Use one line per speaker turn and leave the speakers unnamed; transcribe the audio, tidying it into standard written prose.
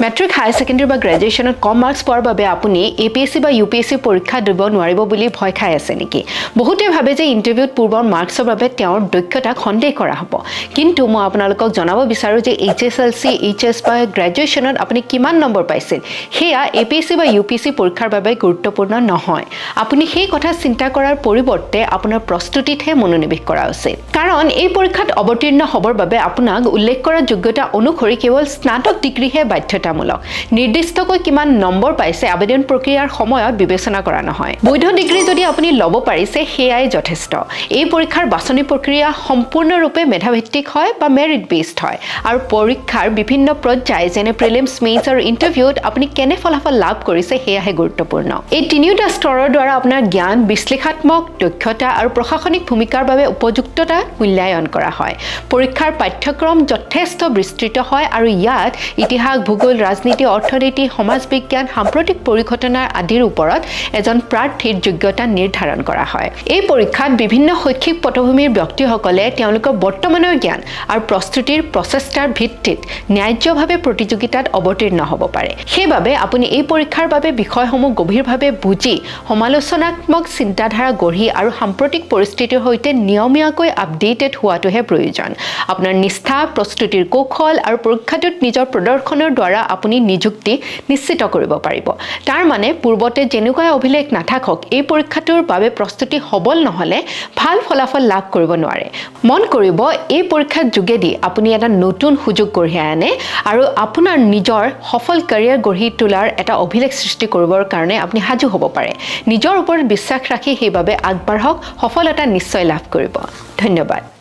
matric হাই secondary বা গ্ৰেজুৱেশ্যনত কম marks পোৱাৰ বাবে আপুনি এপিএসসি বা ইউপিএসসি পৰীক্ষা দিব নোৱাৰিব বুলি ভয় খাই আছে নেকি বহুতে ভাবে যে ইন্টাৰভিউত পূৰ্বৰ মাৰ্কছৰ বাবে তেওঁৰ দক্ষতাক সন্দেহ কৰা হ'ব কিন্তু মই আপোনালোকক জনাব বিচাৰো যে এইচএসএলসি এইচএস বা গ্ৰেজুৱেশ্যনত আপুনি কিমান নম্বৰ পাইছিল হেয়া এপিএসসি বা ইউপিএসসি পৰীক্ষাৰ বাবে গুৰুত্বপূৰ্ণ নহয় আপুনি সেই কথা চিন্তা কৰাৰ পৰিৱৰ্তে আপোনাৰ প্ৰস্তুতিতহে মনোনিৱেশ কৰা উচিত কাৰণ এই পৰীক্ষাত অৱতীৰ্ণ হ'বৰ বাবে আপোনাক উল্লেখ কৰা যোগ্যতা অনুসৰি কেৱল স্নাতক ডিগ্ৰীহে বাধ্যতামূলক নিৰ্দিষ্টকৈ কিমান নম্বৰ পাইছে আবেদন প্ৰক্ৰিয়াৰ সময়ত বিবেচনা কৰা নহয় বৈধ ডিগ্ৰী যদি আপুনি ল'ব পাৰিছে হেয়াই যথেষ্ট এই পৰীক্ষাৰ বাছনি প্ৰক্ৰিয়া সম্পূৰ্ণৰূপে মেধাভিত্তিক হয় বা মেৰিট বেছড হয় আৰু পৰীক্ষাৰ বিভিন্ন পৰ্যায় যেনে প্ৰিলিমছ মেইনছ আৰু ইন্টাৰভিউত আপুনি কেনে ফলাফল লাভ কৰিছে হেয়াহে গুৰুত্বপূৰ্ণ এই তিনিওটা স্তৰৰ দ্বাৰা আপোনাৰ জ্ঞান বিশ্লেষণাত্মক দক্ষতা আৰু প্ৰশাসনিক ভূমিকাৰ বাবে উপযুক্ততা মূল্যায়ন কৰা হয় পৰীক্ষাৰ পাঠ্যক্ৰম যথেষ্ট বিস্তৃত হয় আৰু ইয়াত ইতিহাস ভূগোল ৰাজনীতি অৰ্থনীতি সমাজ বিজ্ঞান সাম্প্ৰতিক পৰিঘটনাৰ আদিৰ ওপৰত এজন প্ৰাৰ্থীৰ যোগ্যতা নিৰ্ধাৰণ কৰা হয় এই পৰীক্ষাত বিভিন্ন শৈক্ষিক পটভূমিৰ ব্যক্তিসকলে তেওঁলোকৰ বৰ্তমানৰ জ্ঞান আৰু প্ৰস্তুতিৰ প্ৰচেষ্টাৰ ভিত্তিত ন্যায্যভাৱে প্ৰতিযোগিতাত অৱতীৰ্ণ হ'ব পাৰে সেইবাবে আপুনি এই পৰীক্ষাৰ বাবে বিষয়সমূহ গভীৰভাৱে বুজি সমালোচনাত্মক চিন্তাধাৰা গঢ়ি আৰু সাম্প্ৰতিক পৰিস্থিতিৰ সৈতে নিয়মীয়াকৈ আপডেটেড হোৱাটোহে প্ৰয়োজন আপোনাৰ নিষ্ঠা প্ৰস্তুতিৰ কৌশল আৰু পৰীক্ষাটোত নিজৰ প্ৰদৰ্শনৰ দ্বাৰা আপুনি নিযুক্তি নিশ্চিত কৰিব পাৰিব তাৰ মানে পূৰ্বতে যেনেকুৱা অভিলেখ নাথাকক এই পৰীক্ষাটোৰ বাবে প্ৰস্তুতি হবল নহলে ভাল ফলাফল লাভ কৰিব নোৱাৰে মন কৰিব এই পৰীক্ষাৰ যোগেদি আপুনি এটা নতুন সুযোগ কঢ়িয়াই আনে আৰু আপোনাৰ নিজৰ সফল কেৰিয়াৰ গঢ়ি তোলাৰ এটা অভিলেখ সৃষ্টি কৰিবৰ কাৰণে আপুনি সাজু হ'ব পাৰে নিজৰ ওপৰত বিশ্বাস ৰাখি সেইবাবে আগবাঢ়ক সফলতা নিশ্চয় লাভ কৰিব ধন্যবাদ